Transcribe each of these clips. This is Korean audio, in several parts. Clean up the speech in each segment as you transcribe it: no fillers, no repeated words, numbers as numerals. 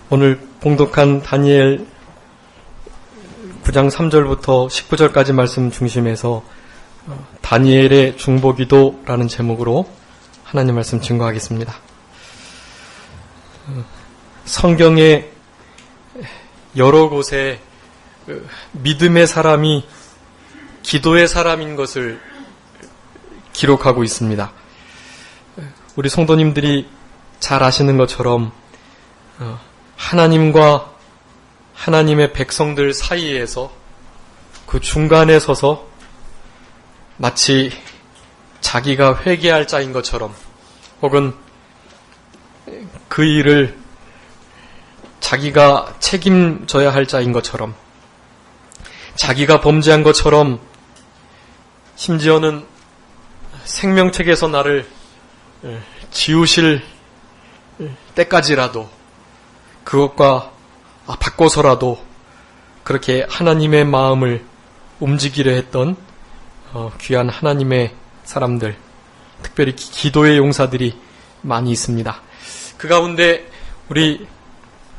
오늘 봉독한 다니엘 9장 3절부터 19절까지 말씀 중심에서 다니엘의 중보기도라는 제목으로 하나님 말씀 증거하겠습니다. 성경의 여러 곳에 믿음의 사람이 기도의 사람인 것을 기록하고 있습니다. 우리 성도님들이 잘 아시는 것처럼 하나님과 하나님의 백성들 사이에서 그 중간에 서서 마치 자기가 회개할 자인 것처럼 혹은 그 일을 자기가 책임져야 할 자인 것처럼 자기가 범죄한 것처럼 심지어는 생명책에서 나를 지우실 때까지라도 그것과 바꿔서라도 그렇게 하나님의 마음을 움직이려 했던 귀한 하나님의 사람들, 특별히 기도의 용사들이 많이 있습니다. 그 가운데 우리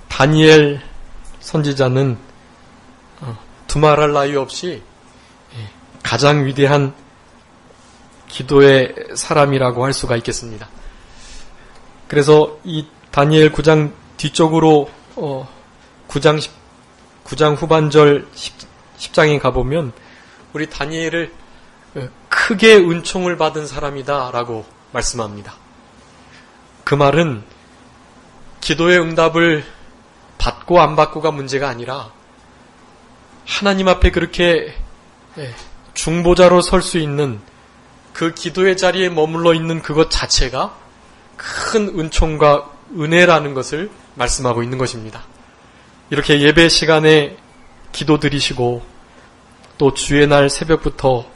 다니엘 선지자는 두말할 나위 없이 가장 위대한 기도의 사람이라고 할 수가 있겠습니다. 그래서 이 다니엘 9장 뒤쪽으로 9장 후반절 10장에 가보면 우리 다니엘을 크게 은총을 받은 사람이다 라고 말씀합니다. 그 말은 기도의 응답을 받고 안 받고가 문제가 아니라 하나님 앞에 그렇게 중보자로 설 수 있는 그 기도의 자리에 머물러 있는 그것 자체가 큰 은총과 은혜라는 것을 말씀하고 있는 것입니다. 이렇게 예배 시간에 기도 드리시고 또 주의 날 새벽부터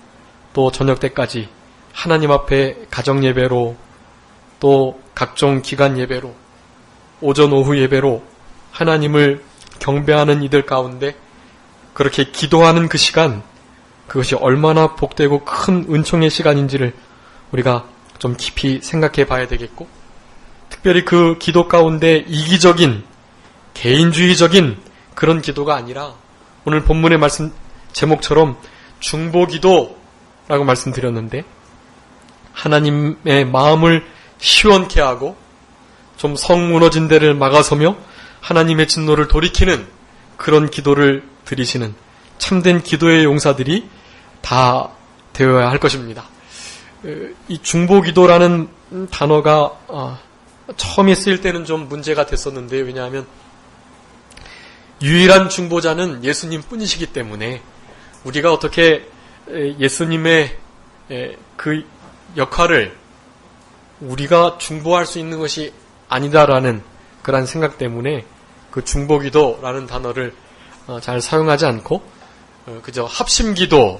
또 저녁 때까지 하나님 앞에 가정 예배로 또 각종 기간 예배로 오전 오후 예배로 하나님을 경배하는 이들 가운데 그렇게 기도하는 그 시간, 그것이 얼마나 복되고 큰 은총의 시간인지를 우리가 좀 깊이 생각해 봐야 되겠고, 특별히 그 기도 가운데 이기적인, 개인주의적인 그런 기도가 아니라 오늘 본문의 말씀 제목처럼 중보기도라고 말씀드렸는데 하나님의 마음을 시원케 하고 좀 성 무너진 데를 막아서며 하나님의 진노를 돌이키는 그런 기도를 드리시는 참된 기도의 용사들이 다 되어야 할 것입니다. 이 중보기도라는 단어가 처음에 쓰일 때는 좀 문제가 됐었는데, 왜냐하면 유일한 중보자는 예수님 뿐이시기 때문에 우리가 어떻게 예수님의 그 역할을 우리가 중보할 수 있는 것이 아니다라는 그런 생각 때문에 그 중보기도라는 단어를 잘 사용하지 않고 그저 합심기도,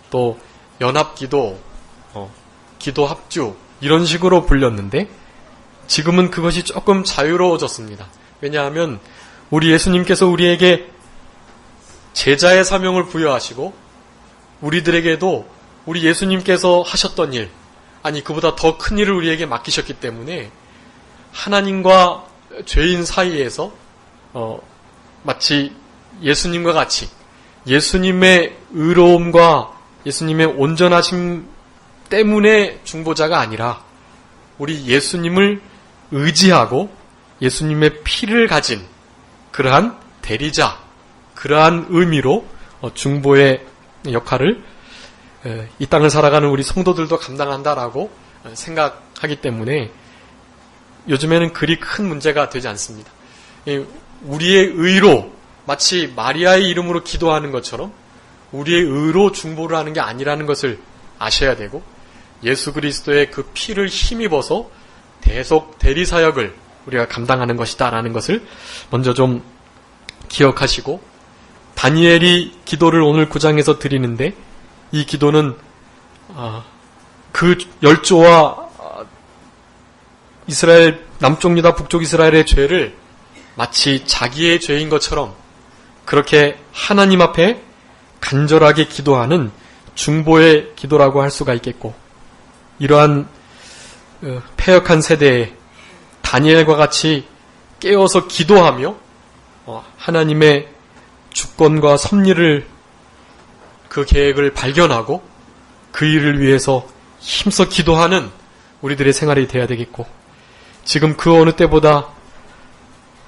또 연합기도, 기도합주 이런 식으로 불렸는데 지금은 그것이 조금 자유로워졌습니다. 왜냐하면 우리 예수님께서 우리에게 제자의 사명을 부여하시고 우리들에게도 우리 예수님께서 하셨던 일, 아니 그보다 더 큰 일을 우리에게 맡기셨기 때문에 하나님과 죄인 사이에서 마치 예수님과 같이 예수님의 의로움과 예수님의 온전하심 때문에 중보자가 아니라 우리 예수님을 의지하고 예수님의 피를 가진 그러한 대리자, 그러한 의미로 중보의 역할을 이 땅을 살아가는 우리 성도들도 감당한다라고 생각하기 때문에 요즘에는 그리 큰 문제가 되지 않습니다. 우리의 의로 마치 마리아의 이름으로 기도하는 것처럼 우리의 의로 중보를 하는 게 아니라는 것을 아셔야 되고, 예수 그리스도의 그 피를 힘입어서 대속 대리사역을 우리가 감당하는 것이다라는 것을 먼저 좀 기억하시고, 다니엘이 기도를 오늘 9장에서 드리는데 이 기도는 그 열조와 이스라엘 남쪽 유다 북쪽 이스라엘의 죄를 마치 자기의 죄인 것처럼 그렇게 하나님 앞에 간절하게 기도하는 중보의 기도라고 할 수가 있겠고, 이러한 패역한 세대에 다니엘과 같이 깨어서 기도하며 하나님의 주권과 섭리를 그 계획을 발견하고 그 일을 위해서 힘써 기도하는 우리들의 생활이 돼야 되겠고, 지금 그 어느 때보다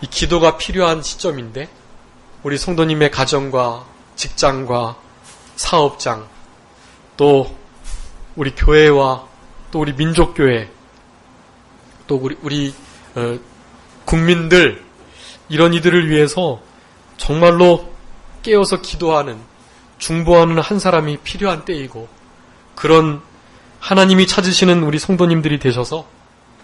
이 기도가 필요한 시점인데 우리 성도님의 가정과 직장과 사업장, 또 우리 교회와 또 우리 민족교회, 또 우리 국민들, 이런 이들을 위해서 정말로 깨어서 기도하는, 중보하는 한 사람이 필요한 때이고, 그런 하나님이 찾으시는 우리 성도님들이 되셔서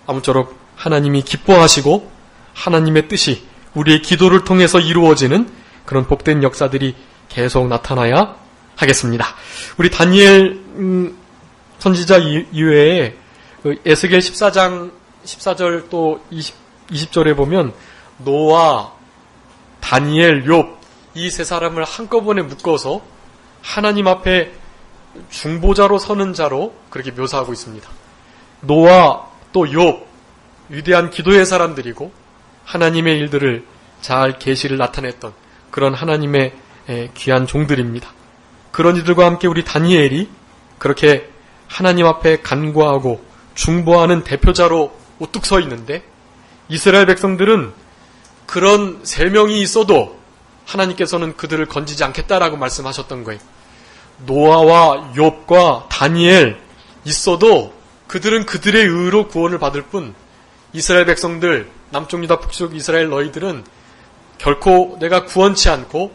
아무쪼록 하나님이 기뻐하시고 하나님의 뜻이 우리의 기도를 통해서 이루어지는 그런 복된 역사들이 계속 나타나야 하겠습니다. 우리 다니엘 선지자 이외에 에스겔 14장 14절 또 20절에 보면 노아, 다니엘, 욥 이 세 사람을 한꺼번에 묶어서 하나님 앞에 중보자로 서는 자로 그렇게 묘사하고 있습니다. 노아 또 욥, 위대한 기도의 사람들이고 하나님의 일들을 잘 계시를 나타냈던 그런 하나님의 귀한 종들입니다. 그런 이들과 함께 우리 다니엘이 그렇게 하나님 앞에 간구하고 중보하는 대표자로 우뚝 서 있는데, 이스라엘 백성들은 그런 세 명이 있어도 하나님께서는 그들을 건지지 않겠다라고 말씀하셨던 거예요. 노아와 욥과 다니엘 있어도 그들은 그들의 의로 구원을 받을 뿐, 이스라엘 백성들, 남쪽 유다 북쪽 이스라엘 너희들은 결코 내가 구원치 않고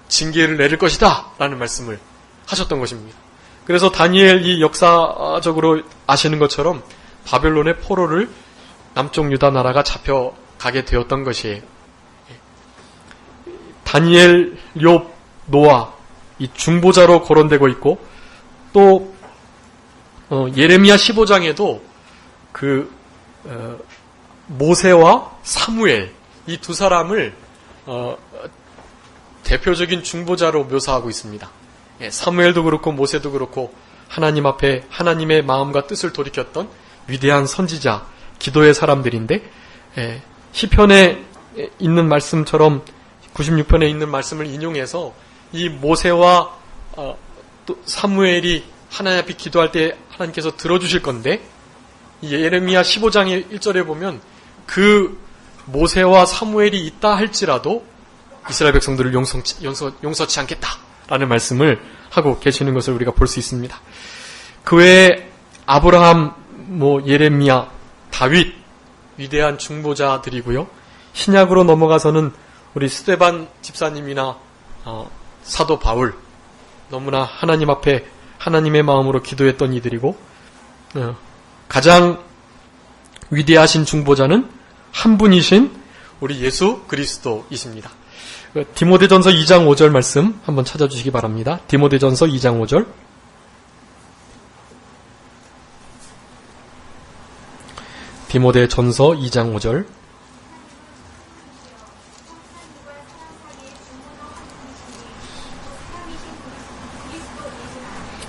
징계를 내릴 것이다 라는 말씀을 하셨던 것입니다. 그래서 다니엘이 역사적으로 아시는 것처럼 바벨론의 포로를 남쪽 유다 나라가 잡혀가게 되었던 것이에요. 다니엘, 욥, 노아 이 중보자로 거론되고 있고, 또 예레미야 15장에도 모세와 사무엘 이 두 사람을 대표적인 중보자로 묘사하고 있습니다. 사무엘도 그렇고 모세도 그렇고 하나님 앞에 하나님의 마음과 뜻을 돌이켰던 위대한 선지자, 기도의 사람들인데, 시편에 있는 말씀처럼 96편에 있는 말씀을 인용해서 이 모세와 또 사무엘이 하나님 앞에 기도할 때 하나님께서 들어주실 건데, 이 예레미야 15장의 1절에 보면 그 모세와 사무엘이 있다 할지라도 이스라엘 백성들을 용서치 않겠다라는 말씀을 하고 계시는 것을 우리가 볼 수 있습니다. 그 외에 아브라함, 예레미야, 다윗 위대한 중보자들이고요. 신약으로 넘어가서는 우리 스데반 집사님이나 사도 바울, 너무나 하나님 앞에 하나님의 마음으로 기도했던 이들이고, 가장 위대하신 중보자는 한 분이신 우리 예수 그리스도이십니다. 디모데전서 2장 5절 말씀 한번 찾아주시기 바랍니다. 디모데전서 2장 5절. 디모데전서 2장 5절.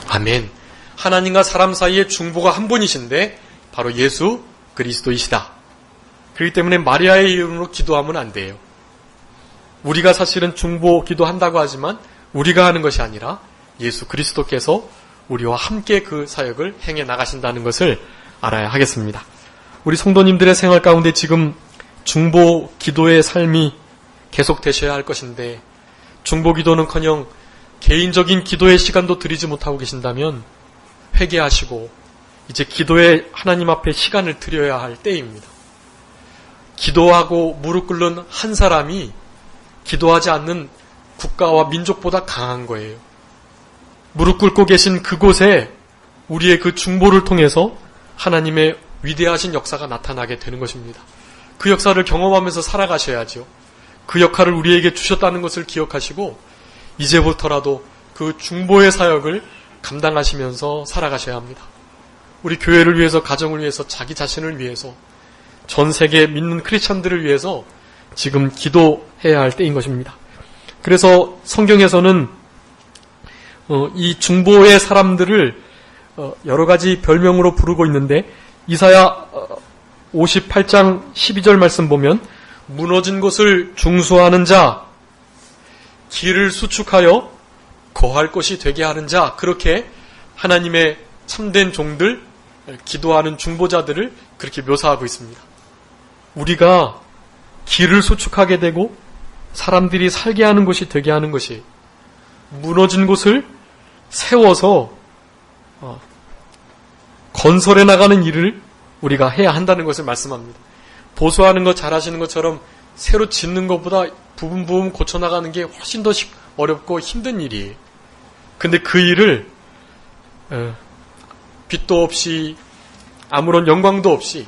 아멘. 하나님과 사람 사이의 중보가 한 분이신데 바로 예수 그리스도이시다. 그렇기 때문에 마리아의 이름으로 기도하면 안 돼요. 우리가 사실은 중보 기도한다고 하지만 우리가 하는 것이 아니라 예수 그리스도께서 우리와 함께 그 사역을 행해 나가신다는 것을 알아야 하겠습니다. 우리 성도님들의 생활 가운데 지금 중보 기도의 삶이 계속되셔야 할 것인데, 중보 기도는커녕 개인적인 기도의 시간도 드리지 못하고 계신다면 회개하시고 이제 기도에 하나님 앞에 시간을 드려야 할 때입니다. 기도하고 무릎 꿇는 한 사람이 기도하지 않는 국가와 민족보다 강한 거예요. 무릎 꿇고 계신 그곳에 우리의 그 중보를 통해서 하나님의 위대하신 역사가 나타나게 되는 것입니다. 그 역사를 경험하면서 살아가셔야죠. 그 역할을 우리에게 주셨다는 것을 기억하시고 이제부터라도 그 중보의 사역을 감당하시면서 살아가셔야 합니다. 우리 교회를 위해서, 가정을 위해서, 자기 자신을 위해서, 전 세계 믿는 크리스찬들을 위해서 지금 기도해야 할 때인 것입니다. 그래서 성경에서는 이 중보의 사람들을 여러 가지 별명으로 부르고 있는데, 이사야 58장 12절 말씀 보면 무너진 곳을 중수하는 자, 길을 수축하여 거할 곳이 되게 하는 자, 그렇게 하나님의 참된 종들, 기도하는 중보자들을 그렇게 묘사하고 있습니다. 우리가 길을 수축하게 되고 사람들이 살게 하는 곳이 되게 하는 것이, 무너진 곳을 세워서 건설해 나가는 일을 우리가 해야 한다는 것을 말씀합니다. 보수하는 것 잘하시는 것처럼 새로 짓는 것보다 부분 고쳐나가는 게 훨씬 더 어렵고 힘든 일이에요. 근데 그 일을 빛도 없이 아무런 영광도 없이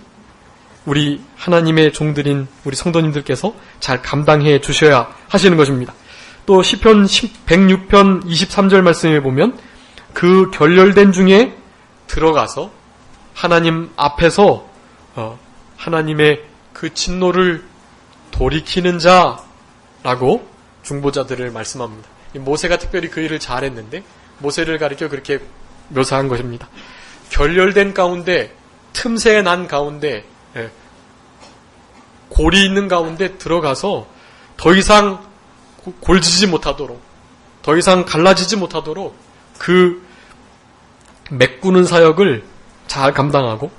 우리 하나님의 종들인 우리 성도님들께서 잘 감당해 주셔야 하시는 것입니다. 또 시편 106편 23절 말씀에 보면 그 결렬된 중에 들어가서 하나님 앞에서 하나님의 그 진노를 돌이키는 자라고 중보자들을 말씀합니다. 모세가 특별히 그 일을 잘했는데 모세를 가리켜 그렇게 묘사한 것입니다. 결렬된 가운데, 틈새 난 가운데, 골이 있는 가운데 들어가서 더 이상 골지지 못하도록, 더 이상 갈라지지 못하도록 그 메꾸는 사역을 잘 감당하고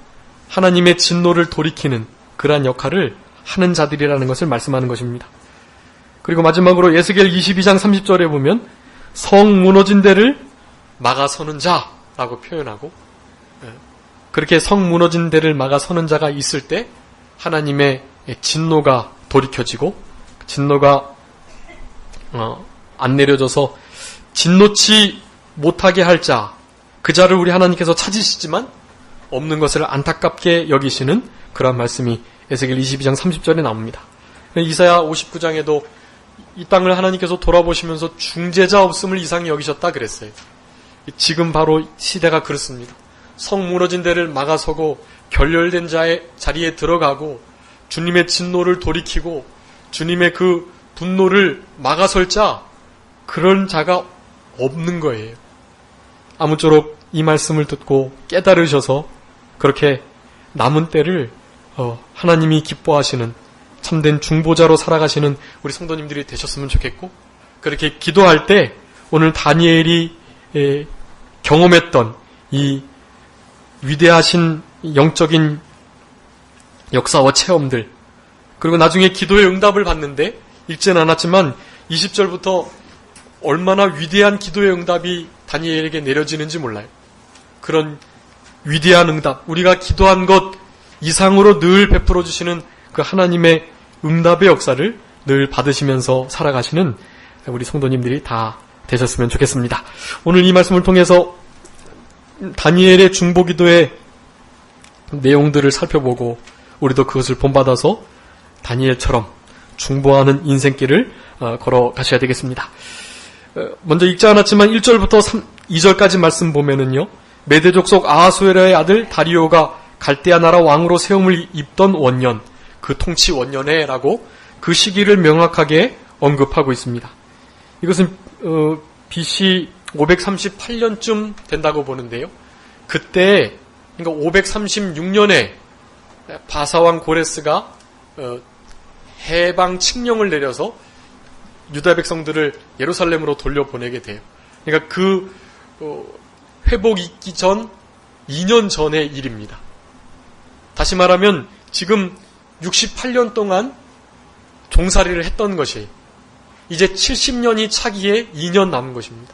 하나님의 진노를 돌이키는 그러한 역할을 하는 자들이라는 것을 말씀하는 것입니다. 그리고 마지막으로 에스겔 22장 30절에 보면 성 무너진 데를 막아서는 자라고 표현하고, 그렇게 성 무너진 데를 막아서는 자가 있을 때 하나님의 진노가 돌이켜지고, 진노가 안 내려져서 진노치 못하게 할 자, 그 자를 우리 하나님께서 찾으시지만 없는 것을 안타깝게 여기시는 그런 말씀이 에스겔 22장 30절에 나옵니다. 이사야 59장에도 이 땅을 하나님께서 돌아보시면서 중재자 없음을 이상히 여기셨다 그랬어요. 지금 바로 시대가 그렇습니다. 성 무너진 데를 막아서고 결렬된 자의 자리에 들어가고 주님의 진노를 돌이키고 주님의 그 분노를 막아설 자, 그런 자가 없는 거예요. 아무쪼록 이 말씀을 듣고 깨달으셔서 그렇게 남은 때를 하나님이 기뻐하시는 참된 중보자로 살아가시는 우리 성도님들이 되셨으면 좋겠고, 그렇게 기도할 때 오늘 다니엘이 경험했던 이 위대하신 영적인 역사와 체험들, 그리고 나중에 기도의 응답을 받는데 읽지는 않았지만 20절부터 얼마나 위대한 기도의 응답이 다니엘에게 내려지는지 몰라요. 그런 위대한 응답, 우리가 기도한 것 이상으로 늘 베풀어 주시는 그 하나님의 응답의 역사를 늘 받으시면서 살아가시는 우리 성도님들이 다 되셨으면 좋겠습니다. 오늘 이 말씀을 통해서 다니엘의 중보기도의 내용들을 살펴보고 우리도 그것을 본받아서 다니엘처럼 중보하는 인생길을 걸어가셔야 되겠습니다. 먼저 읽지 않았지만 1절부터 2절까지 말씀 보면은요, 메대족 속 아하수에라의 아들 다리오가 갈대아 나라 왕으로 세움을 입던 원년, 그 통치 원년에라고 그 시기를 명확하게 언급하고 있습니다. 이것은 BC 538년쯤 된다고 보는데요. 그때, 그러니까 536년에 바사왕 고레스가 해방 칙령을 내려서 유다 백성들을 예루살렘으로 돌려보내게 돼요. 그러니까 그 회복 있기 전 2년 전의 일입니다. 다시 말하면 지금 68년 동안 종살이를 했던 것이 이제 70년이 차기에 2년 남은 것입니다.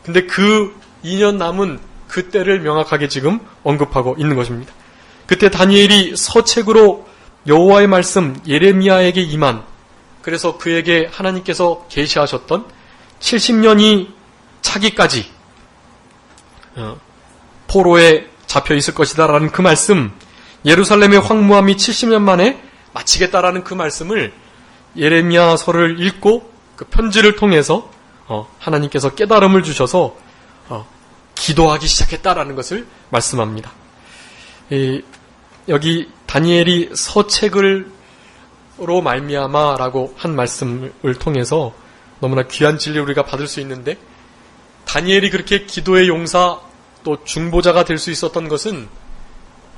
근데 그 2년 남은 그때를 명확하게 지금 언급하고 있는 것입니다. 그때 다니엘이 서책으로 여호와의 말씀 예레미야에게 임한, 그래서 그에게 하나님께서 계시하셨던 70년이 차기까지 포로에 잡혀 있을 것이다라는 그 말씀, 예루살렘의 황무함이 70년 만에 마치겠다라는 그 말씀을 예레미야서를 읽고 그 편지를 통해서 하나님께서 깨달음을 주셔서 기도하기 시작했다라는 것을 말씀합니다. 여기 다니엘이 서책으로 말미암아라고 한 말씀을 통해서 너무나 귀한 진리를 우리가 받을 수 있는데, 다니엘이 그렇게 기도의 용사 또 중보자가 될 수 있었던 것은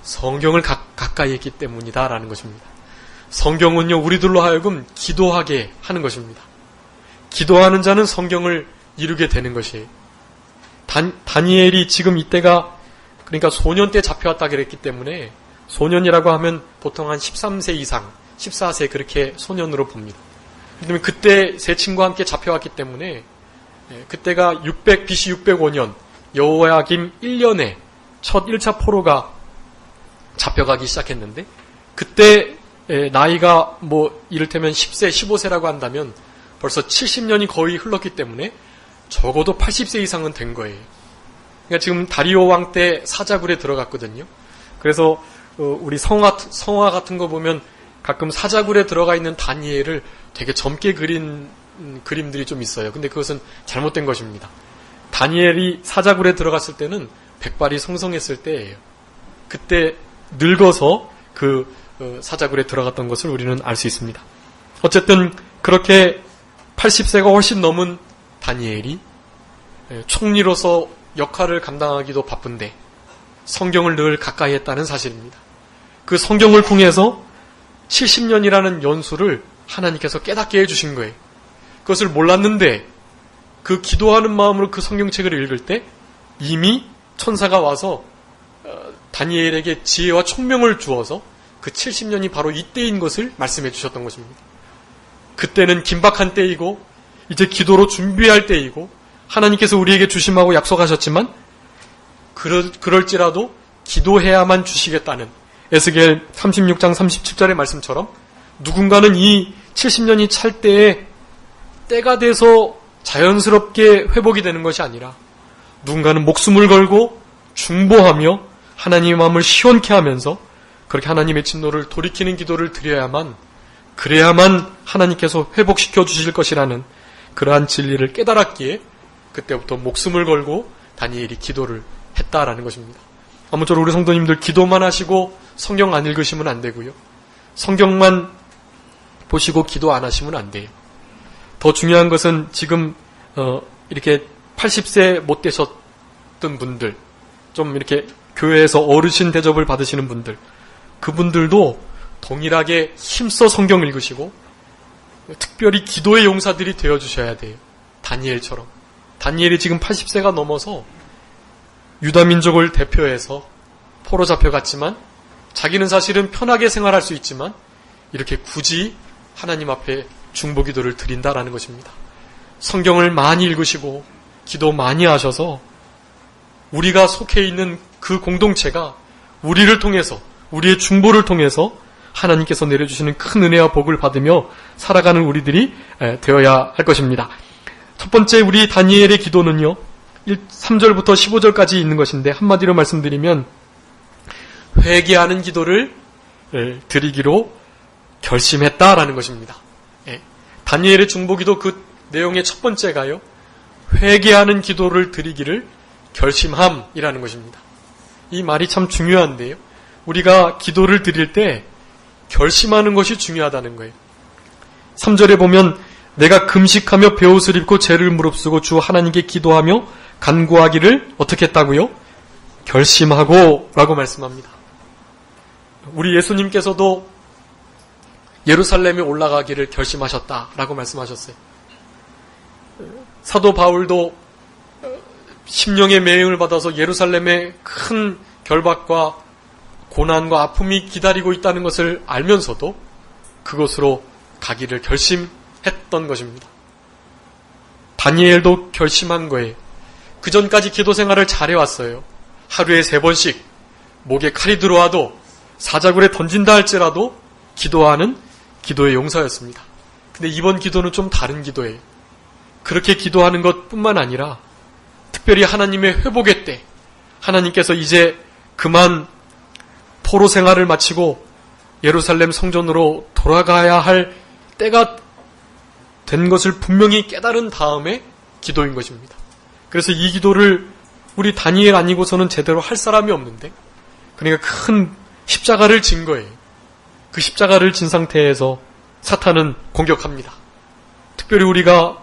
성경을 가까이 했기 때문이다라는 것입니다. 성경은요, 우리들로 하여금 기도하게 하는 것입니다. 기도하는 자는 성경을 이루게 되는 것이에요. 다니엘이 지금 이때가, 그러니까 소년 때 잡혀왔다 그랬기 때문에, 소년이라고 하면 보통 한 13세 이상, 14세 그렇게 소년으로 봅니다. 그다음에 그때 세 친구와 함께 잡혀왔기 때문에, 그때가 BC 605년 여호야김 1년에 첫 1차 포로가 잡혀가기 시작했는데, 그때 나이가 이를테면 10세, 15세라고 한다면 벌써 70년이 거의 흘렀기 때문에 적어도 80세 이상은 된 거예요. 그러니까 지금 다리오 왕 때 사자굴에 들어갔거든요. 그래서 우리 성화 같은 거 보면 가끔 사자굴에 들어가 있는 다니엘을 되게 젊게 그린 그림들이 좀 있어요. 근데 그것은 잘못된 것입니다. 다니엘이 사자굴에 들어갔을 때는 백발이 성성했을 때예요. 그때 늙어서 사자굴에 들어갔던 것을 우리는 알 수 있습니다. 어쨌든 그렇게 80세가 훨씬 넘은 다니엘이 총리로서 역할을 감당하기도 바쁜데 성경을 늘 가까이 했다는 사실입니다. 그 성경을 통해서 70년이라는 연수를 하나님께서 깨닫게 해주신 거예요. 그것을 몰랐는데 그 기도하는 마음으로 그 성경책을 읽을 때 이미 천사가 와서 다니엘에게 지혜와 총명을 주어서 그 70년이 바로 이때인 것을 말씀해 주셨던 것입니다. 그때는 긴박한 때이고 이제 기도로 준비할 때이고 하나님께서 우리에게 주심하고 약속하셨지만 그럴지라도 기도해야만 주시겠다는 에스겔 36장 37절의 말씀처럼 누군가는 이 70년이 찰 때에 때가 돼서 자연스럽게 회복이 되는 것이 아니라 누군가는 목숨을 걸고 중보하며 하나님의 마음을 시원케 하면서 그렇게 하나님의 진노를 돌이키는 기도를 드려야만 그래야만 하나님께서 회복시켜 주실 것이라는 그러한 진리를 깨달았기에 그때부터 목숨을 걸고 다니엘이 기도를 했다라는 것입니다. 아무쪼록 우리 성도님들 기도만 하시고 성경 안 읽으시면 안 되고요. 성경만 보시고 기도 안 하시면 안 돼요. 더 중요한 것은 지금 이렇게 80세 못 되셨던 분들, 좀 이렇게 교회에서 어르신 대접을 받으시는 분들, 그분들도 동일하게 힘써 성경 읽으시고 특별히 기도의 용사들이 되어주셔야 돼요. 다니엘처럼. 다니엘이 지금 80세가 넘어서 유다민족을 대표해서 포로 잡혀갔지만 자기는 사실은 편하게 생활할 수 있지만 이렇게 굳이 하나님 앞에 중보기도를 드린다라는 것입니다. 성경을 많이 읽으시고 기도 많이 하셔서 우리가 속해 있는 그 공동체가 우리를 통해서 우리의 중보를 통해서 하나님께서 내려주시는 큰 은혜와 복을 받으며 살아가는 우리들이 되어야 할 것입니다. 첫 번째 우리 다니엘의 기도는요. 3절부터 15절까지 있는 것인데 한마디로 말씀드리면 회개하는 기도를 드리기로 결심했다라는 것입니다. 다니엘의 중보기도 그 내용의 첫 번째가요. 회개하는 기도를 드리기를 결심함이라는 것입니다. 이 말이 참 중요한데요. 우리가 기도를 드릴 때 결심하는 것이 중요하다는 거예요. 3절에 보면 내가 금식하며 베옷을 입고 죄를 무릅쓰고 주 하나님께 기도하며 간구하기를 어떻게 했다고요? 결심하고 라고 말씀합니다. 우리 예수님께서도 예루살렘에 올라가기를 결심하셨다라고 말씀하셨어요. 사도 바울도 심령의 매응을 받아서 예루살렘에 큰 결박과 고난과 아픔이 기다리고 있다는 것을 알면서도 그곳으로 가기를 결심했던 것입니다. 다니엘도 결심한 거예요. 그 전까지 기도 생활을 잘해왔어요. 하루에 3번씩 목에 칼이 들어와도 사자굴에 던진다 할지라도 기도하는 기도의 용사였습니다. 근데 이번 기도는 좀 다른 기도예요. 그렇게 기도하는 것뿐만 아니라 특별히 하나님의 회복의 때 하나님께서 이제 그만 포로 생활을 마치고 예루살렘 성전으로 돌아가야 할 때가 된 것을 분명히 깨달은 다음에 기도인 것입니다. 그래서 이 기도를 우리 다니엘 아니고서는 제대로 할 사람이 없는데 그러니까 큰 십자가를 진 거예요. 그 십자가를 진 상태에서 사탄은 공격합니다. 특별히 우리가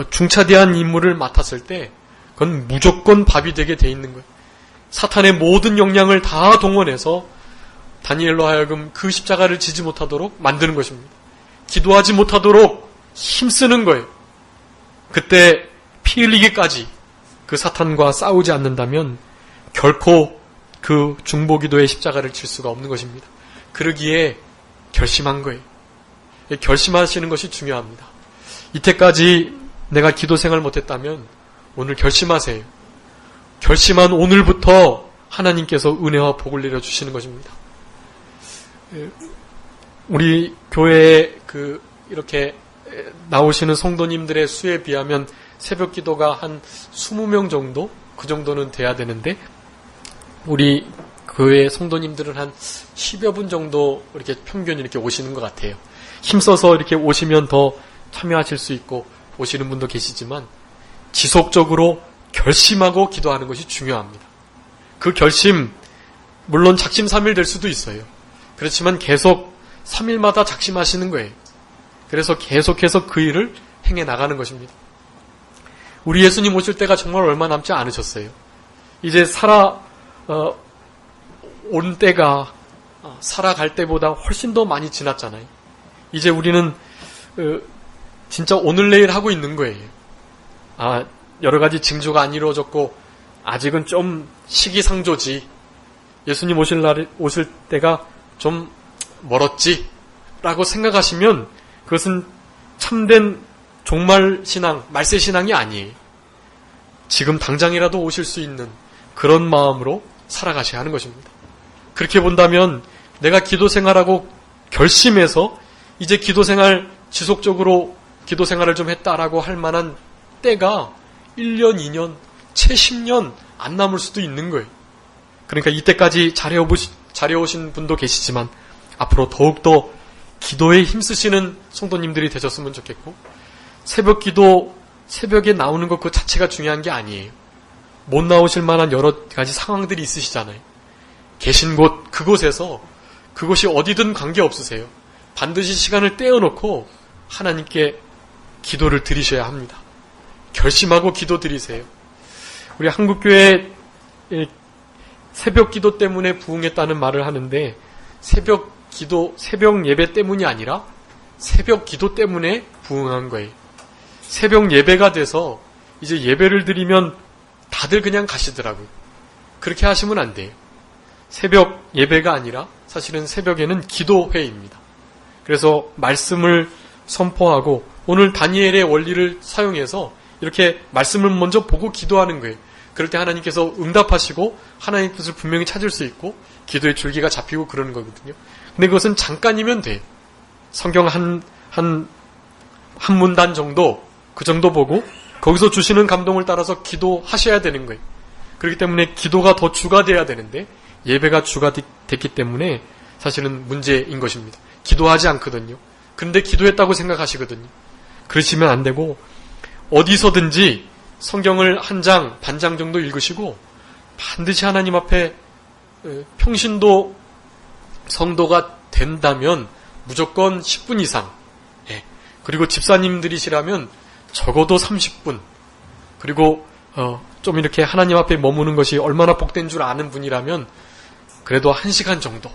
중차대한 임무를 맡았을 때 그건 무조건 밥이 되게 돼 있는 거예요. 사탄의 모든 역량을 다 동원해서 다니엘로 하여금 그 십자가를 지지 못하도록 만드는 것입니다. 기도하지 못하도록 힘쓰는 거예요. 그때 피 흘리기까지 그 사탄과 싸우지 않는다면 결코 그 중보기도의 십자가를 칠 수가 없는 것입니다. 그러기에 결심한 거예요. 결심하시는 것이 중요합니다. 이때까지 내가 기도 생활 못했다면 오늘 결심하세요. 결심한 오늘부터 하나님께서 은혜와 복을 내려주시는 것입니다. 우리 교회에 이렇게 나오시는 성도님들의 수에 비하면 새벽 기도가 한 20명 정도? 그 정도는 돼야 되는데, 우리 교회 성도님들은 한 10여 분 정도 이렇게 평균 이렇게 오시는 것 같아요. 힘써서 이렇게 오시면 더 참여하실 수 있고 오시는 분도 계시지만 지속적으로 결심하고 기도하는 것이 중요합니다. 그 결심, 물론 작심삼일 될 수도 있어요. 그렇지만 계속 3일마다 작심하시는 거예요. 그래서 계속해서 그 일을 행해 나가는 것입니다. 우리 예수님 오실 때가 정말 얼마 남지 않으셨어요. 이제 온 때가 살아갈 때보다 훨씬 더 많이 지났잖아요. 이제 우리는 진짜 오늘 내일 하고 있는 거예요. 여러 가지 징조가 안 이루어졌고 아직은 좀 시기상조지. 예수님 오실 때가 좀 멀었지 라고 생각하시면 그것은 참된 종말 신앙, 말세 신앙이 아니에요. 지금 당장이라도 오실 수 있는 그런 마음으로 살아가셔야 하는 것입니다. 그렇게 본다면 내가 기도 생활하고 결심해서 이제 기도 생활, 지속적으로 기도 생활을 좀 했다라고 할 만한 때가 1년, 2년, 채 10년 안 남을 수도 있는 거예요. 그러니까 이때까지 잘해오신 분도 계시지만 앞으로 더욱더 기도에 힘쓰시는 성도님들이 되셨으면 좋겠고, 새벽 기도, 새벽에 나오는 것 그 자체가 중요한 게 아니에요. 못 나오실 만한 여러 가지 상황들이 있으시잖아요. 계신 곳, 그곳에서, 그곳이 어디든 관계없으세요. 반드시 시간을 떼어놓고 하나님께 기도를 드리셔야 합니다. 결심하고 기도 드리세요. 우리 한국교회 새벽 기도 때문에 부흥했다는 말을 하는데, 새벽 기도, 새벽 예배 때문이 아니라 새벽 기도 때문에 부흥한 거예요. 새벽 예배가 돼서 이제 예배를 드리면 다들 그냥 가시더라고요. 그렇게 하시면 안 돼요. 새벽 예배가 아니라 사실은 새벽에는 기도회입니다. 그래서 말씀을 선포하고 오늘 다니엘의 원리를 사용해서 이렇게 말씀을 먼저 보고 기도하는 거예요. 그럴 때 하나님께서 응답하시고 하나님 뜻을 분명히 찾을 수 있고 기도의 줄기가 잡히고 그러는 거거든요. 근데 그것은 잠깐이면 돼요. 성경 한 문단 정도, 그 정도 보고 거기서 주시는 감동을 따라서 기도하셔야 되는 거예요. 그렇기 때문에 기도가 더 주가 돼야 되는데 예배가 주가 됐기 때문에 사실은 문제인 것입니다. 기도하지 않거든요. 그런데 기도했다고 생각하시거든요. 그러시면 안 되고 어디서든지 성경을 한 장, 반장 정도 읽으시고 반드시 하나님 앞에 평신도 성도가 된다면 무조건 10분 이상, 그리고 집사님들이시라면 적어도 30분, 그리고 좀 이렇게 하나님 앞에 머무는 것이 얼마나 복된 줄 아는 분이라면 그래도 1시간 정도,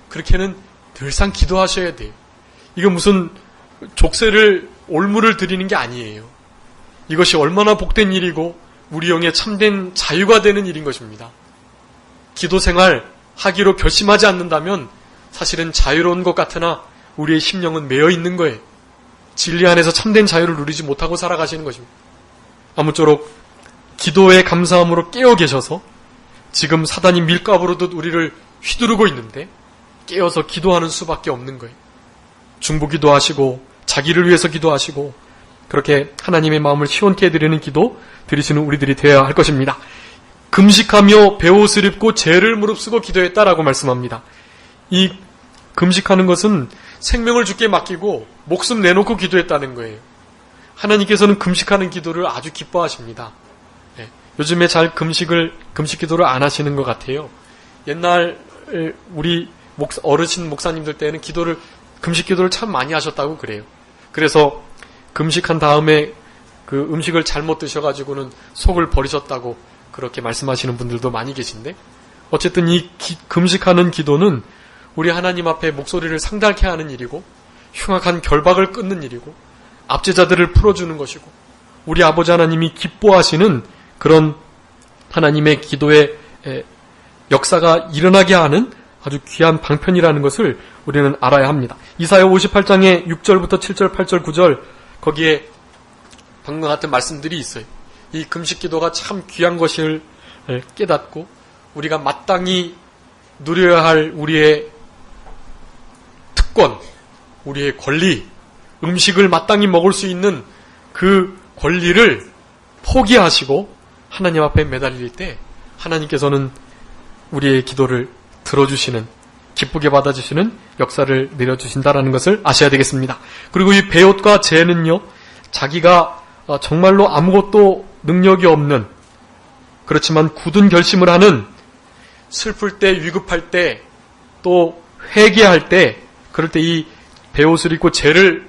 그렇게는 늘상 기도하셔야 돼요. 이거 무슨 족쇄를 올무를 드리는 게 아니에요. 이것이 얼마나 복된 일이고 우리 영의 참된 자유가 되는 일인 것입니다. 기도 생활 하기로 결심하지 않는다면 사실은 자유로운 것 같으나 우리의 심령은 매여 있는 거예요. 진리 안에서 참된 자유를 누리지 못하고 살아가시는 것입니다. 아무쪼록 기도의 감사함으로 깨어 계셔서 지금 사단이 밀가부르듯 우리를 휘두르고 있는데 깨어서 기도하는 수밖에 없는 거예요. 중보기도 하시고 자기를 위해서 기도하시고 그렇게 하나님의 마음을 시원케 해드리는 기도 드리시는 우리들이 되어야 할 것입니다. 금식하며 베옷을 입고 죄를 무릅쓰고 기도했다라고 말씀합니다. 이 금식하는 것은 생명을 주께 맡기고 목숨 내놓고 기도했다는 거예요. 하나님께서는 금식하는 기도를 아주 기뻐하십니다. 요즘에 잘 금식 기도를 안 하시는 것 같아요. 옛날 우리 어르신 목사님들 때는 금식 기도를 참 많이 하셨다고 그래요. 그래서 금식한 다음에 그 음식을 잘못 드셔가지고는 속을 버리셨다고 그렇게 말씀하시는 분들도 많이 계신데, 어쨌든 이 금식하는 기도는 우리 하나님 앞에 목소리를 상달케 하는 일이고 흉악한 결박을 끊는 일이고 압제자들을 풀어주는 것이고 우리 아버지 하나님이 기뻐하시는 그런 하나님의 기도의 역사가 일어나게 하는 아주 귀한 방편이라는 것을 우리는 알아야 합니다. 이사야 58장의 6절부터 7절, 8절, 9절 거기에 방금 같은 말씀들이 있어요. 이 금식기도가 참 귀한 것을 깨닫고 우리가 마땅히 누려야 할 우리의 특권, 우리의 권리, 음식을 마땅히 먹을 수 있는 그 권리를 포기하시고 하나님 앞에 매달릴 때 하나님께서는 우리의 기도를 들어주시는, 기쁘게 받아주시는 역사를 내려주신다라는 것을 아셔야 되겠습니다. 그리고 이 베옷과 제는요, 자기가 정말로 아무것도 능력이 없는, 그렇지만 굳은 결심을 하는, 슬플 때, 위급할 때, 또 회개할 때, 그럴 때 이 베옷을 입고 제를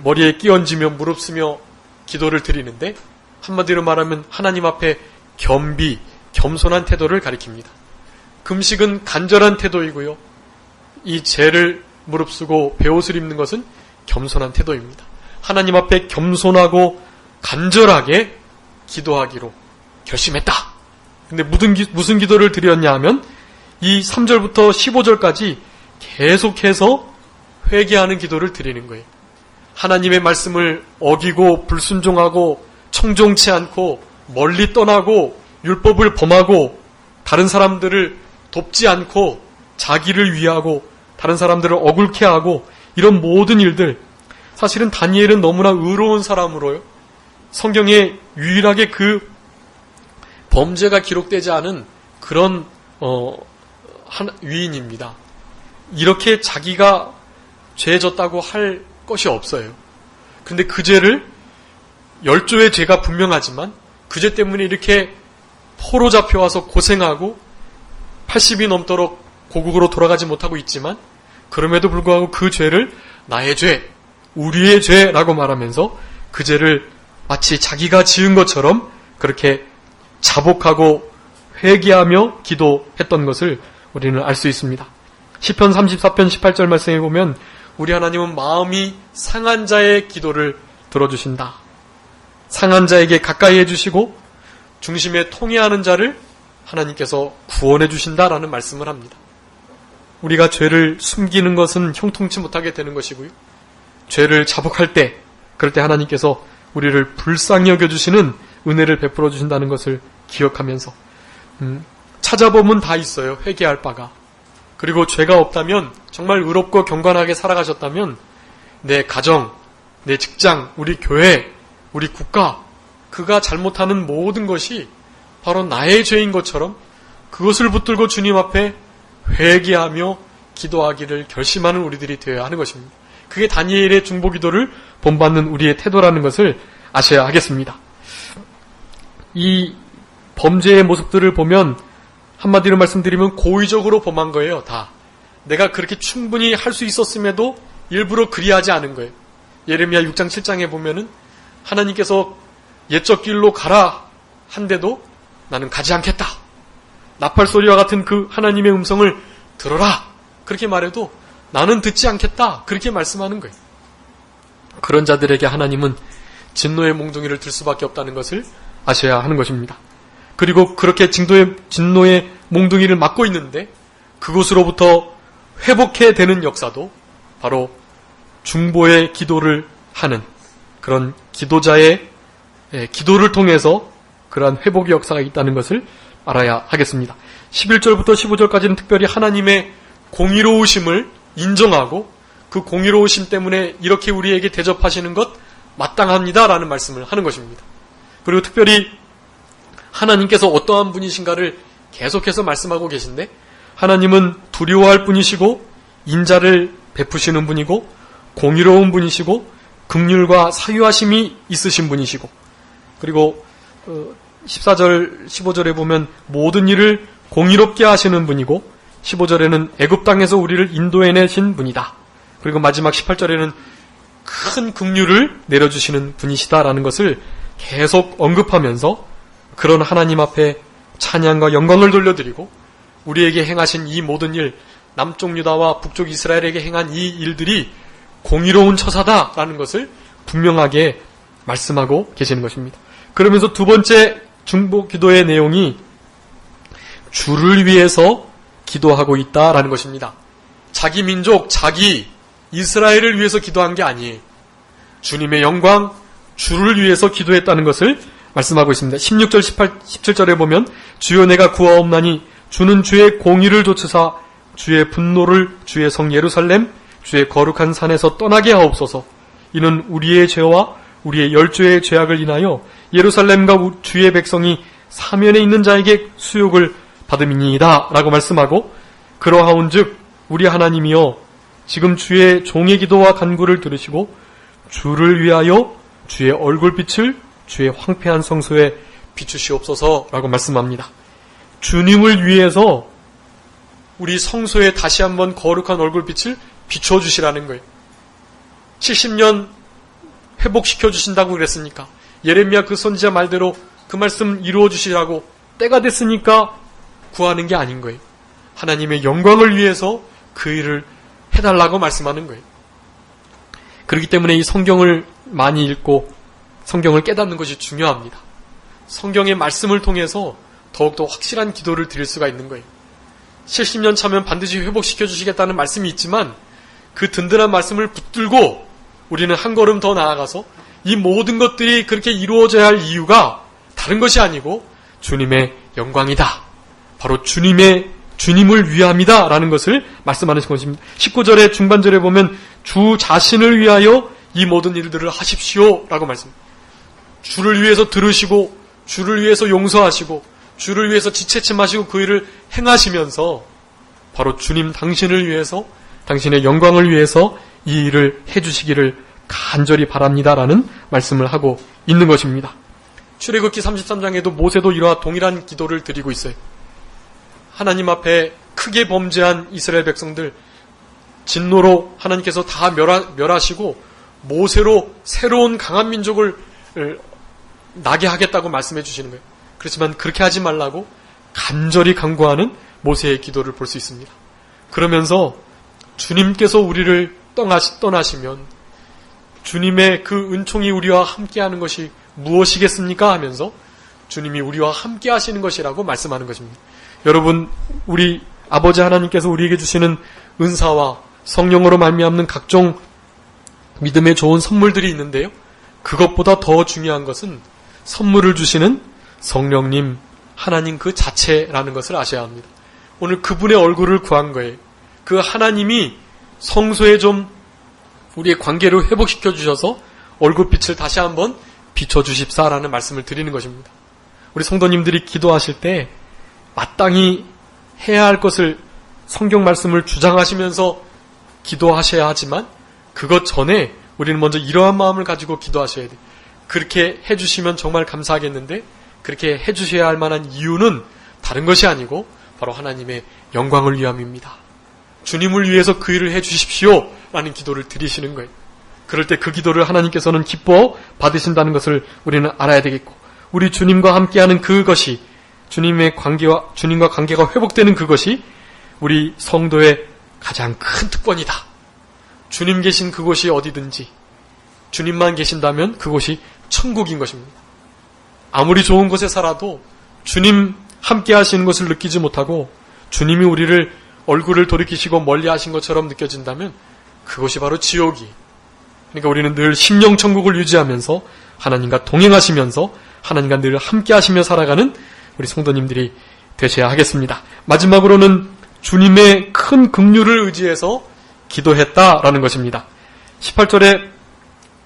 머리에 끼얹으며 무릅쓰며 기도를 드리는데, 한마디로 말하면 하나님 앞에 겸비, 겸손한 태도를 가리킵니다. 금식은 간절한 태도이고요. 이 제를 무릅쓰고 베옷을 입는 것은 겸손한 태도입니다. 하나님 앞에 겸손하고 간절하게 기도하기로 결심했다. 근데 무슨 기도를 드렸냐 하면 이 3절부터 15절까지 계속해서 회개하는 기도를 드리는 거예요. 하나님의 말씀을 어기고 불순종하고 청종치 않고 멀리 떠나고 율법을 범하고 다른 사람들을 돕지 않고 자기를 위하고 다른 사람들을 억울케 하고 이런 모든 일들, 사실은 다니엘은 너무나 의로운 사람으로요, 성경에 유일하게 그 범죄가 기록되지 않은 그런 위인입니다. 이렇게 자기가 죄 졌다고 할 것이 없어요. 근데 그 죄를, 열조의 죄가 분명하지만 그 죄 때문에 이렇게 포로 잡혀와서 고생하고 80이 넘도록 고국으로 돌아가지 못하고 있지만 그럼에도 불구하고 그 죄를 나의 죄, 우리의 죄라고 말하면서 그 죄를 마치 자기가 지은 것처럼 그렇게 자복하고 회개하며 기도했던 것을 우리는 알 수 있습니다. 시편 34편 18절 말씀에 보면 우리 하나님은 마음이 상한 자의 기도를 들어주신다. 상한 자에게 가까이 해주시고 중심에 통해하는 자를 하나님께서 구원해 주신다라는 말씀을 합니다. 우리가 죄를 숨기는 것은 형통치 못하게 되는 것이고요. 죄를 자복할 때, 그럴 때 하나님께서 우리를 불쌍히 여겨주시는 은혜를 베풀어 주신다는 것을 기억하면서 찾아보면 다 있어요. 회개할 바가. 그리고 죄가 없다면, 정말 의롭고 경건하게 살아가셨다면 내 가정, 내 직장, 우리 교회, 우리 국가, 그가 잘못하는 모든 것이 바로 나의 죄인 것처럼 그것을 붙들고 주님 앞에 회개하며 기도하기를 결심하는 우리들이 되어야 하는 것입니다. 그게 다니엘의 중보기도를 본받는 우리의 태도라는 것을 아셔야 하겠습니다. 이 범죄의 모습들을 보면 한마디로 말씀드리면 고의적으로 범한 거예요. 다. 내가 그렇게 충분히 할 수 있었음에도 일부러 그리하지 않은 거예요. 예레미야 6장 7장에 보면은 하나님께서 옛적 길로 가라 한데도 나는 가지 않겠다. 나팔 소리와 같은 그 하나님의 음성을 들어라. 그렇게 말해도 나는 듣지 않겠다. 그렇게 말씀하는 거예요. 그런 자들에게 하나님은 진노의 몽둥이를 들 수밖에 없다는 것을 아셔야 하는 것입니다. 그리고 그렇게 진노의 몽둥이를 맞고 있는데 그곳으로부터 회복해 되는 역사도 바로 중보의 기도를 하는 그런 기도자의 기도를 통해서 그러한 회복의 역사가 있다는 것을 알아야 하겠습니다. 11절부터 15절까지는 특별히 하나님의 공의로우심을 인정하고 그 공의로우심 때문에 이렇게 우리에게 대접하시는 것 마땅합니다라는 말씀을 하는 것입니다. 그리고 특별히 하나님께서 어떠한 분이신가를 계속해서 말씀하고 계신데 하나님은 두려워할 분이시고 인자를 베푸시는 분이고 공의로운 분이시고 긍휼과 사유하심이 있으신 분이시고 그리고 14절 15절에 보면 모든 일을 공의롭게 하시는 분이고 15절에는 애굽 땅에서 우리를 인도해내신 분이다. 그리고 마지막 18절에는 큰 긍휼을 내려주시는 분이시다라는 것을 계속 언급하면서 그런 하나님 앞에 찬양과 영광을 돌려드리고 우리에게 행하신 이 모든 일 남쪽 유다와 북쪽 이스라엘에게 행한 이 일들이 공의로운 처사다라는 것을 분명하게 말씀하고 계시는 것입니다. 그러면서 두 번째 중보 기도의 내용이 주를 위해서 기도하고 있다라는 것입니다. 자기 민족, 자기 이스라엘을 위해서 기도한 게 아니에요. 주님의 영광, 주를 위해서 기도했다는 것을 말씀하고 있습니다. 16절, 17절에 보면 주여 내가 구하옵나니 주는 주의 공의를 좇으사 주의 분노를 주의 성 예루살렘 주의 거룩한 산에서 떠나게 하옵소서. 이는 우리의 죄와 우리의 열조의 죄악을 인하여 예루살렘과 주의 백성이 사면에 있는 자에게 수욕을 받음이니이다 라고 말씀하고, 그러하온즉 우리 하나님이여 지금 주의 종의 기도와 간구를 들으시고 주를 위하여 주의 얼굴빛을 주의 황폐한 성소에 비추시옵소서 라고 말씀합니다. 주님을 위해서 우리 성소에 다시 한번 거룩한 얼굴빛을 비추어 주시라는 거예요. 70년 회복시켜 주신다고 그랬으니까, 예레미야 그 선지자 말대로 그 말씀 이루어 주시라고 때가 됐으니까 구하는 게 아닌 거예요. 하나님의 영광을 위해서 그 일을 해달라고 말씀하는 거예요. 그렇기 때문에 이 성경을 많이 읽고 성경을 깨닫는 것이 중요합니다. 성경의 말씀을 통해서 더욱더 확실한 기도를 드릴 수가 있는 거예요. 70년 차면 반드시 회복시켜 주시겠다는 말씀이 있지만 그 든든한 말씀을 붙들고 우리는 한 걸음 더 나아가서 이 모든 것들이 그렇게 이루어져야 할 이유가 다른 것이 아니고 주님의 영광이다. 바로 주님을 위함이다 라는 것을 말씀하는 것입니다. 19절의 중반절에 보면 주 자신을 위하여 이 모든 일들을 하십시오 라고 말씀합니다. 주를 위해서 들으시고 주를 위해서 용서하시고 주를 위해서 지체침하시고 그 일을 행하시면서 바로 주님 당신을 위해서, 당신의 영광을 위해서 이 일을 해주시기를 간절히 바랍니다라는 말씀을 하고 있는 것입니다. 출애굽기 33장에도 모세도 이러한 동일한 기도를 드리고 있어요. 하나님 앞에 크게 범죄한 이스라엘 백성들 진노로 하나님께서 다 멸하시고 모세로 새로운 강한 민족을 나게 하겠다고 말씀해 주시는 거예요. 그렇지만 그렇게 하지 말라고 간절히 간구하는 모세의 기도를 볼 수 있습니다. 그러면서 주님께서 우리를 떠나시면 주님의 그 은총이 우리와 함께하는 것이 무엇이겠습니까? 하면서 주님이 우리와 함께 하시는 것이라고 말씀하는 것입니다. 여러분, 우리 아버지 하나님께서 우리에게 주시는 은사와 성령으로 말미암는 각종 믿음의 좋은 선물들이 있는데요. 그것보다 더 중요한 것은 선물을 주시는 성령님, 하나님 그 자체라는 것을 아셔야 합니다. 오늘 그분의 얼굴을 구한 거예요. 그 하나님이 성소에 좀 우리의 관계를 회복시켜 주셔서 얼굴빛을 다시 한번 비춰주십사라는 말씀을 드리는 것입니다. 우리 성도님들이 기도하실 때 마땅히 해야 할 것을 성경 말씀을 주장하시면서 기도하셔야 하지만 그것 전에 우리는 먼저 이러한 마음을 가지고 기도하셔야 돼요. 그렇게 해주시면 정말 감사하겠는데 그렇게 해주셔야 할 만한 이유는 다른 것이 아니고 바로 하나님의 영광을 위함입니다. 주님을 위해서 그 일을 해주십시오 라는 기도를 드리시는 거예요. 그럴 때 그 기도를 하나님께서는 기뻐 받으신다는 것을 우리는 알아야 되겠고, 우리 주님과 함께하는 그것이, 주님과 관계가 회복되는 그것이 우리 성도의 가장 큰 특권이다. 주님 계신 그곳이 어디든지 주님만 계신다면 그곳이 천국인 것입니다. 아무리 좋은 곳에 살아도 주님 함께 하시는 것을 느끼지 못하고 주님이 우리를 얼굴을 돌이키시고 멀리 하신 것처럼 느껴진다면 그것이 바로 지옥이. 그러니까 우리는 늘 심령천국을 유지하면서 하나님과 동행하시면서 하나님과 늘 함께 하시며 살아가는 우리 성도님들이 되셔야 하겠습니다. 마지막으로는 주님의 큰 긍휼을 의지해서 기도했다라는 것입니다. 18절에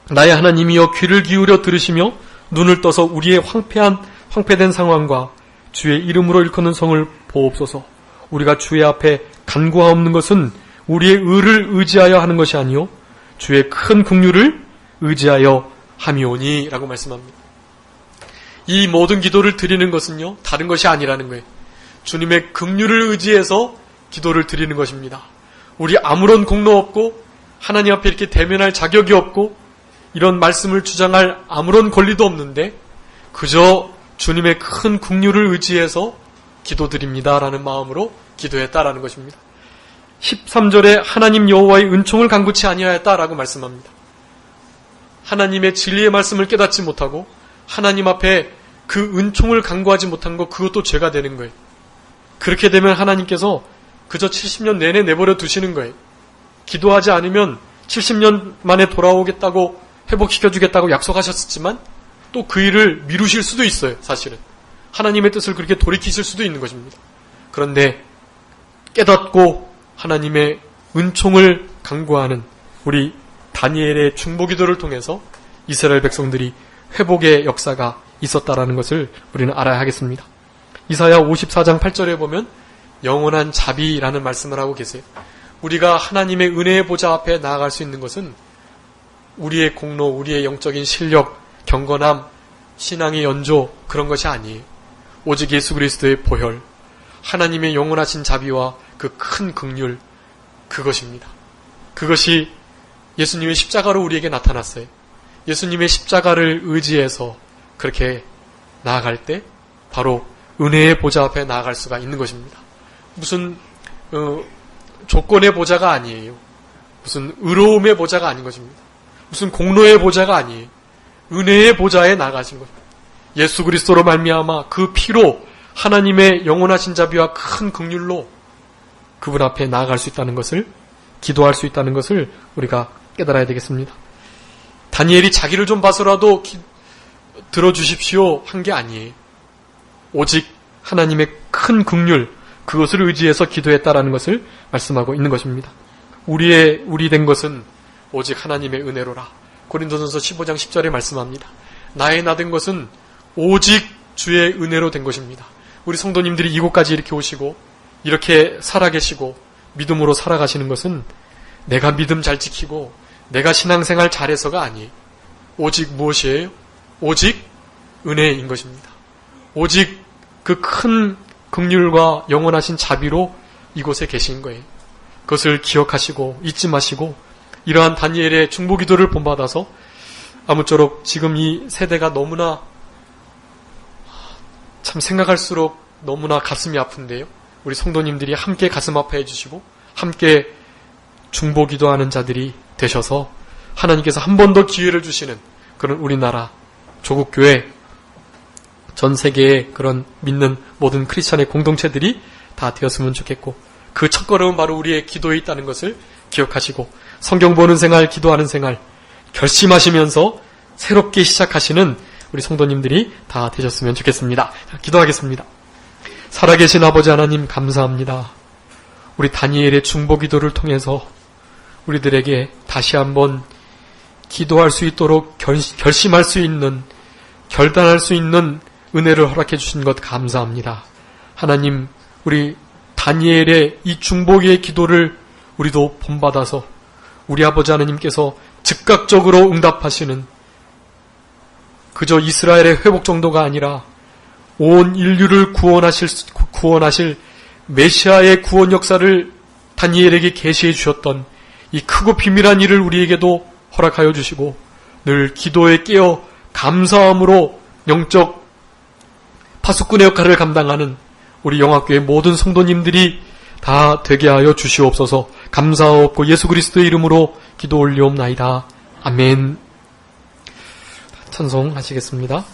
나의 하나님이여 귀를 기울여 들으시며 눈을 떠서 우리의 황폐된 상황과 주의 이름으로 일컫는 성을 보옵소서. 우리가 주의 앞에 간구하옵는 것은 우리의 의를 의지하여 하는 것이 아니요 주의 큰 긍휼을 의지하여 함이오니 라고 말씀합니다. 이 모든 기도를 드리는 것은요 다른 것이 아니라는 거예요. 주님의 긍휼을 의지해서 기도를 드리는 것입니다. 우리 아무런 공로 없고 하나님 앞에 이렇게 대면할 자격이 없고 이런 말씀을 주장할 아무런 권리도 없는데 그저 주님의 큰 긍휼을 의지해서 기도드립니다라는 마음으로 기도했다라는 것입니다. 13절에 하나님 여호와의 은총을 간구치 아니하였다라고 말씀합니다. 하나님의 진리의 말씀을 깨닫지 못하고 하나님 앞에 그 은총을 간구하지 못한 것, 그것도 죄가 되는 거예요. 그렇게 되면 하나님께서 그저 70년 내내 내버려 두시는 거예요. 기도하지 않으면 70년 만에 돌아오겠다고 회복시켜주겠다고 약속하셨지만 또 그 일을 미루실 수도 있어요. 사실은 하나님의 뜻을 그렇게 돌이키실 수도 있는 것입니다. 그런데 깨닫고 하나님의 은총을 간구하는 우리 다니엘의 중보기도를 통해서 이스라엘 백성들이 회복의 역사가 있었다라는 것을 우리는 알아야 하겠습니다. 이사야 54장 8절에 보면 영원한 자비라는 말씀을 하고 계세요. 우리가 하나님의 은혜의 보좌 앞에 나아갈 수 있는 것은 우리의 공로, 우리의 영적인 실력, 경건함, 신앙의 연조, 그런 것이 아니에요. 오직 예수 그리스도의 보혈, 하나님의 영원하신 자비와 그 큰 긍휼, 그것입니다. 그것이 예수님의 십자가로 우리에게 나타났어요. 예수님의 십자가를 의지해서 그렇게 나아갈 때 바로 은혜의 보좌 앞에 나아갈 수가 있는 것입니다. 무슨 조건의 보좌가 아니에요. 무슨 의로움의 보좌가 아닌 것입니다. 무슨 공로의 보좌가 아니에요. 은혜의 보좌에 나가신 것. 예수 그리스도로 말미암아 그 피로 하나님의 영원하신 자비와 큰 긍휼로 그분 앞에 나아갈 수 있다는 것을, 기도할 수 있다는 것을 우리가 깨달아야 되겠습니다. 다니엘이 자기를 좀 봐서라도 들어주십시오 한 게 아니에요. 오직 하나님의 큰 긍휼, 그것을 의지해서 기도했다라는 것을 말씀하고 있는 것입니다. 우리 된 것은 오직 하나님의 은혜로라. 고린도전서 15장 10절에 말씀합니다. 나의 나 된 것은 오직 주의 은혜로 된 것입니다. 우리 성도님들이 이곳까지 이렇게 오시고 이렇게 살아계시고 믿음으로 살아가시는 것은 내가 믿음 잘 지키고 내가 신앙생활 잘해서가 아니에요. 오직 무엇이에요? 오직 은혜인 것입니다. 오직 그 큰 긍휼과 영원하신 자비로 이곳에 계신 거예요. 그것을 기억하시고 잊지 마시고 이러한 다니엘의 중보기도를 본받아서 아무쪼록 지금 이 세대가 너무나 참 생각할수록 너무나 가슴이 아픈데요. 우리 성도님들이 함께 가슴 아파해 주시고 함께 중보기도하는 자들이 되셔서 하나님께서 한 번 더 기회를 주시는 그런 우리나라 조국교회, 전 세계의 그런 믿는 모든 크리스천의 공동체들이 다 되었으면 좋겠고, 그 첫걸음은 바로 우리의 기도에 있다는 것을 기억하시고 성경 보는 생활, 기도하는 생활 결심하시면서 새롭게 시작하시는 우리 성도님들이 다 되셨으면 좋겠습니다. 자, 기도하겠습니다. 살아계신 아버지 하나님 감사합니다. 우리 다니엘의 중보기도를 통해서 우리들에게 다시 한번 기도할 수 있도록 결심할 수 있는, 결단할 수 있는 은혜를 허락해 주신 것 감사합니다. 하나님, 우리 다니엘의 이 중보기의 기도를 우리도 본받아서 우리 아버지 하나님께서 즉각적으로 응답하시는, 그저 이스라엘의 회복 정도가 아니라 온 인류를 구원하실 메시아의 구원 역사를 다니엘에게 계시해 주셨던 이 크고 비밀한 일을 우리에게도 허락하여 주시고 늘 기도에 깨어 감사함으로 영적 파수꾼의 역할을 감당하는 우리 영학교의 모든 성도님들이 다 되게 하여 주시옵소서. 감사하옵고 예수 그리스도의 이름으로 기도 올리옵나이다. 아멘. 찬송하시겠습니다.